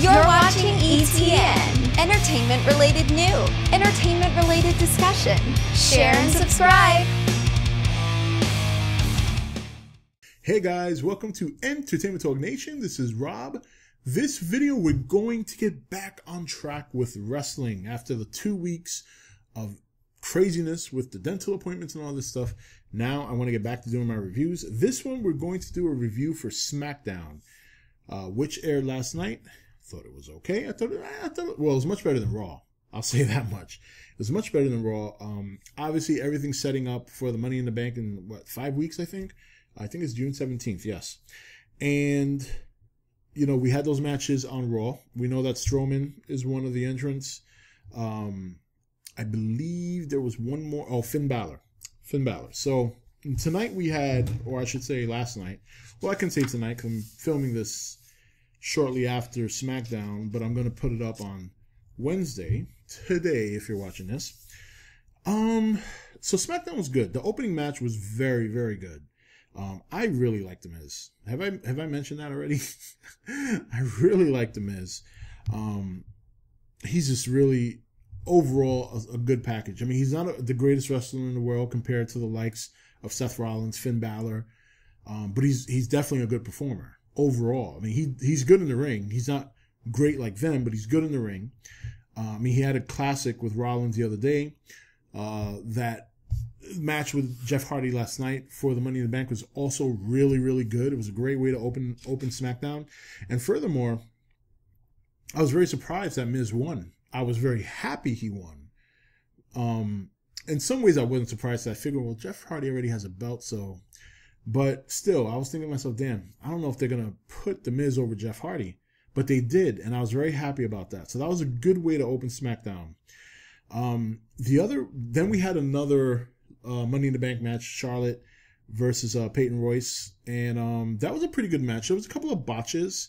You're watching E.T.N. Entertainment-related news, entertainment-related discussion. Share and subscribe. Hey guys, welcome to Entertainment Talk Nation. This is Rob. This video, we're going to get back on track with wrestling after the 2 weeks of craziness with the dental appointments and all this stuff. Now I want to get back to doing my reviews. This one, we're going to do a review for SmackDown, which aired last night. Thought it was okay. I thought it was much better than Raw. I'll say that much. It was much better than Raw. Obviously, everything's setting up for the Money in the Bank in, 5 weeks, I think? I think it's June 17th, yes. And, you know, we had those matches on Raw. We know that Strowman is one of the entrants. I believe there was one more. Oh, Finn Balor. Finn Balor. So, tonight we had, or I should say last night. Well, I can say tonight because I'm filming this shortly after SmackDown, but I'm going to put it up on Wednesday, today, if you're watching this. So SmackDown was good. The opening match was very, very good. I really like The Miz. Have I mentioned that already? I really like The Miz. He's just really, overall, a good package. I mean, he's not the greatest wrestler in the world compared to the likes of Seth Rollins, Finn Balor, but he's definitely a good performer. Overall, I mean, he's good in the ring. He's not great like them, but he's good in the ring. I mean, he had a classic with Rollins the other day. That match with Jeff Hardy last night for the Money in the Bank was also really, really good. It was a great way to open SmackDown. And furthermore, I was very surprised that Miz won. I was very happy he won. In some ways, I wasn't surprised. I figured, well, Jeff Hardy already has a belt, so. But still, I was thinking to myself, damn, I don't know if they're going to put The Miz over Jeff Hardy. But they did, and I was very happy about that. So that was a good way to open SmackDown. Then we had another Money in the Bank match, Charlotte versus Peyton Royce. And that was a pretty good match. There was a couple of botches.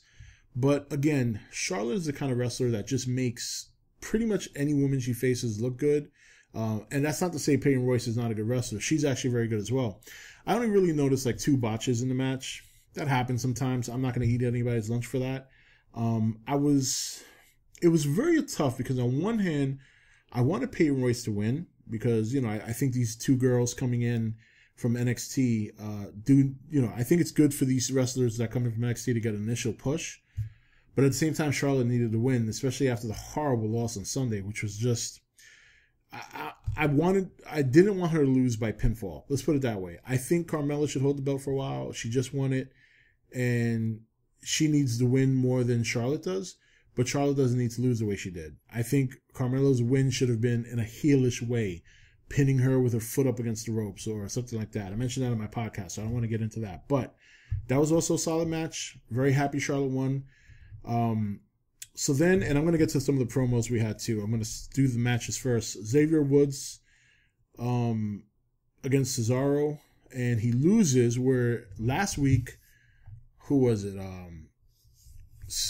But again, Charlotte is the kind of wrestler that just makes pretty much any woman she faces look good. And that's not to say Peyton Royce is not a good wrestler. She's actually very good as well. I only really noticed like 2 botches in the match. That happens sometimes. I'm not going to eat anybody's lunch for that. It was very tough because on one hand, I wanted Peyton Royce to win because, you know, I think these 2 girls coming in from NXT, I think it's good for these wrestlers that come in from NXT to get an initial push. But at the same time, Charlotte needed to win, especially after the horrible loss on Sunday, which was just, I didn't want her to lose by pinfall. Let's put it that way. I think Carmella should hold the belt for a while. She just won it, and she needs to win more than Charlotte does. But Charlotte doesn't need to lose the way she did. I think Carmella's win should have been in a heelish way, pinning her with her foot up against the ropes or something like that. I mentioned that in my podcast, so I don't want to get into that. But that was also a solid match. Very happy Charlotte won. So then, and I'm going to get to some of the promos we had too. I'm going to do the matches first. Xavier Woods against Cesaro, and he loses where last week, who was it?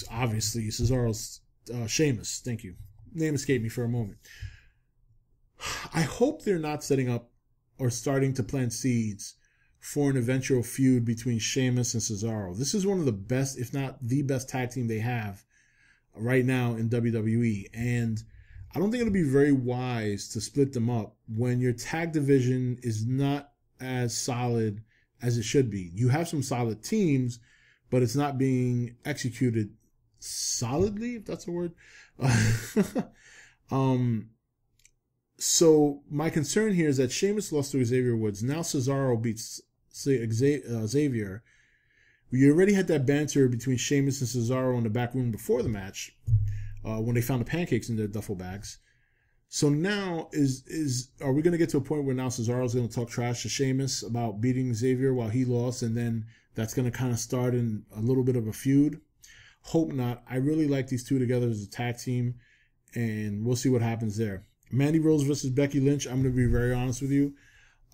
Obviously, Cesaro's Sheamus. Thank you. Name escaped me for a moment. I hope they're not setting up or starting to plant seeds for an eventual feud between Sheamus and Cesaro. This is one of the best, if not the best tag team they have right now in WWE. And I don't think it'll be very wise to split them up when your tag division is not as solid as it should be. You have some solid teams, but it's not being executed solidly, if that's a word. So my concern here is that Sheamus lost to Xavier Woods. Now Cesaro beats Xavier. We already had that banter between Sheamus and Cesaro in the back room before the match, when they found the pancakes in their duffel bags. So now are we going to get to a point where now Cesaro's going to talk trash to Sheamus about beating Xavier while he lost, and then that's going to kind of start in a little bit of a feud? Hope not. I really like these 2 together as a tag team, and we'll see what happens there. Mandy Rose versus Becky Lynch. I'm going to be very honest with you.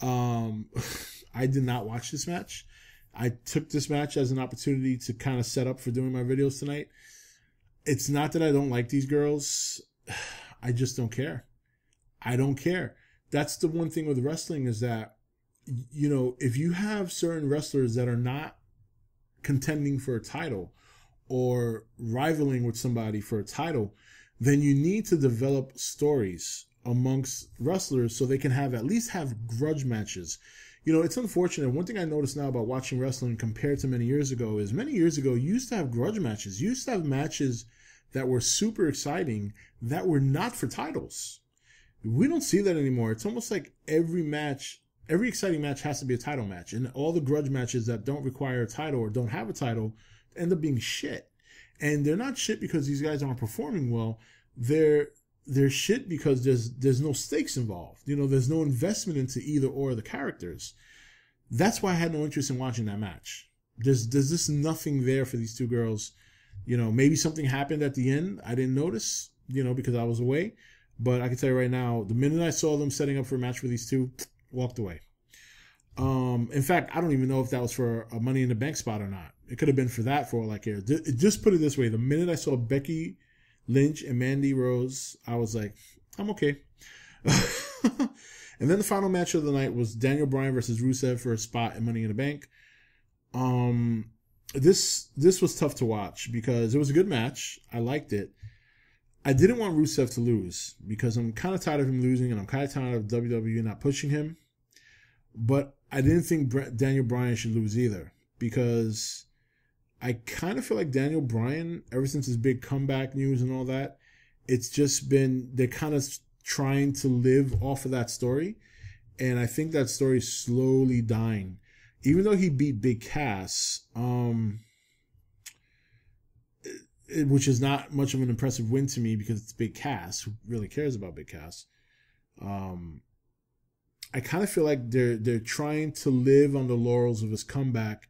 I did not watch this match. I took this match as an opportunity to kind of set up for doing my videos tonight. It's not that I don't like these girls. I just don't care. I don't care. That's the one thing with wrestling is that, you know, if you have certain wrestlers that are not contending for a title, or rivaling with somebody for a title, then you need to develop stories amongst wrestlers so they can at least have grudge matches. You know, it's unfortunate. One thing I notice now about watching wrestling compared to many years ago is many years ago, you used to have grudge matches. You used to have matches that were super exciting that were not for titles. We don't see that anymore. It's almost like every exciting match has to be a title match. And all the grudge matches that don't require a title or don't have a title end up being shit. And they're not shit because these guys aren't performing well. They're shit because there's no stakes involved. You know, there's no investment into either or the characters. That's why I had no interest in watching that match. There's just nothing there for these two girls. You know, maybe something happened at the end. I didn't notice, you know, because I was away. But I can tell you right now, the minute I saw them setting up for a match for these two, walked away. In fact, I don't even know if that was for a Money in the Bank spot or not. It could have been for that for all I care. Just put it this way. The minute I saw Becky Lynch and Mandy Rose, I was like, I'm okay. And then the final match of the night was Daniel Bryan versus Rusev for a spot in Money in the Bank. This was tough to watch because it was a good match. I liked it. I didn't want Rusev to lose because I'm kind of tired of him losing and I'm kind of tired of WWE not pushing him. But I didn't think Daniel Bryan should lose either because I kind of feel like Daniel Bryan, ever since his big comeback news and all that, it's just been, they're kind of trying to live off of that story. And I think that story is slowly dying. Even though he beat Big Cass, which is not much of an impressive win to me because it's Big Cass. Who really cares about Big Cass? I kind of feel like they're trying to live on the laurels of his comeback,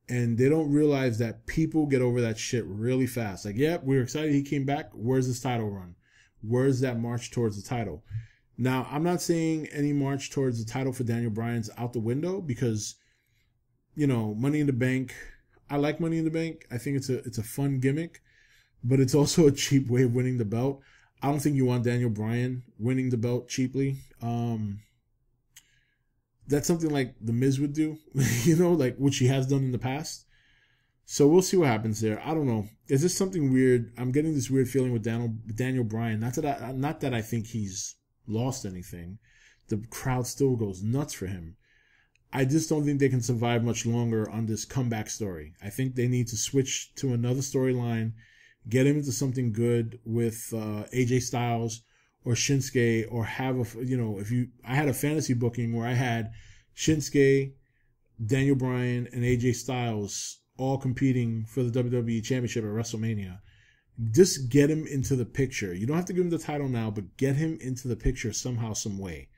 and they don't realize that people get over that shit really fast. Like, yeah, we're excited he came back. Where's his title run? Where's that march towards the title? Now, I'm not saying any march towards the title for Daniel Bryan's out the window because, you know, Money in the Bank. I like Money in the Bank. I think it's a fun gimmick, but it's also a cheap way of winning the belt. I don't think you want Daniel Bryan winning the belt cheaply. That's something like The Miz would do, you know, like which he has done in the past. So we'll see what happens there. I don't know. Is this something weird? I'm getting this weird feeling with Daniel Bryan. Not that I think he's lost anything. The crowd still goes nuts for him. I just don't think they can survive much longer on this comeback story. I think they need to switch to another storyline, get him into something good with AJ Styles or Shinsuke, or have I had a fantasy booking where I had Shinsuke, Daniel Bryan, and AJ Styles all competing for the WWE Championship at WrestleMania. Just get him into the picture. You don't have to give him the title now, but get him into the picture somehow, some way.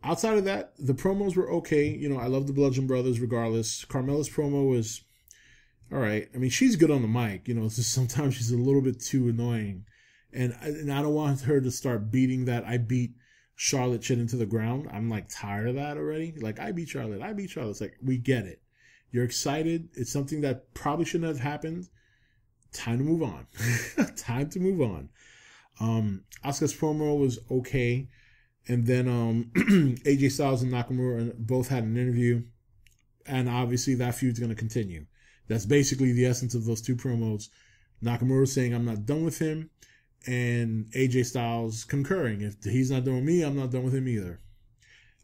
Outside of that, the promos were okay. You know, I love the Bludgeon Brothers regardless. Carmella's promo was all right. I mean, she's good on the mic. You know, it's just sometimes she's a little bit too annoying. And I don't want her to start beating that I beat Charlotte shit into the ground. I'm like tired of that already. Like, I beat Charlotte. It's like, we get it. You're excited. It's something that probably shouldn't have happened. Time to move on. Time to move on. Asuka's promo was okay. And then AJ Styles and Nakamura both had an interview. And obviously that feud's going to continue. That's basically the essence of those two promos. Nakamura saying, I'm not done with him. And AJ Styles concurring. If he's not done with me, I'm not done with him either.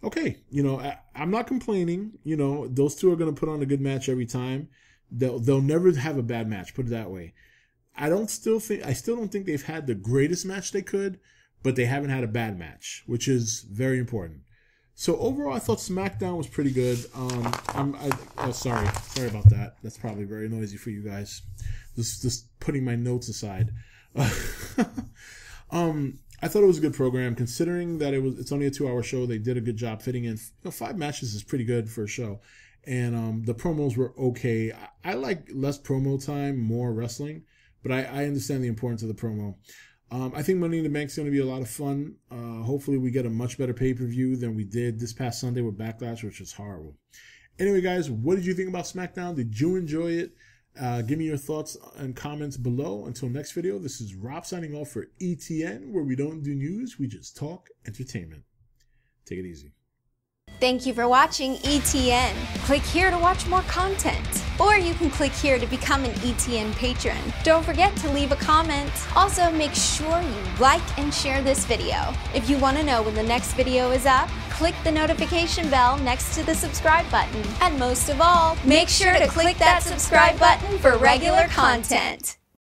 Okay, you know, I'm not complaining. You know, those two are going to put on a good match every time. They'll never have a bad match, put it that way. I still don't think they've had the greatest match they could, but they haven't had a bad match, which is very important. So overall, I thought SmackDown was pretty good. Sorry about that. That's probably very noisy for you guys. Just putting my notes aside. I thought it was a good program, considering that it's only a 2-hour show. They did a good job fitting in. 5 matches is pretty good for a show, and the promos were okay. I like less promo time, more wrestling, but I understand the importance of the promo. I think Money in the Bank is going to be a lot of fun. Hopefully, we get a much better pay-per-view than we did this past Sunday with BackLash, which was horrible. Anyway, guys, what did you think about SmackDown? Did you enjoy it? Give me your thoughts and comments below. Until next video, this is Rob signing off for E.T.N, where we don't do news, we just talk entertainment. Take it easy. Thank you for watching E.T.N. Click here to watch more content, Or you can click here to become an E.T.N patron. Don't forget to leave a comment. Also, make sure you like and share this video. If you want to know when the next video is up, click the notification bell next to the subscribe button. And most of all, make sure to click that subscribe button for regular content.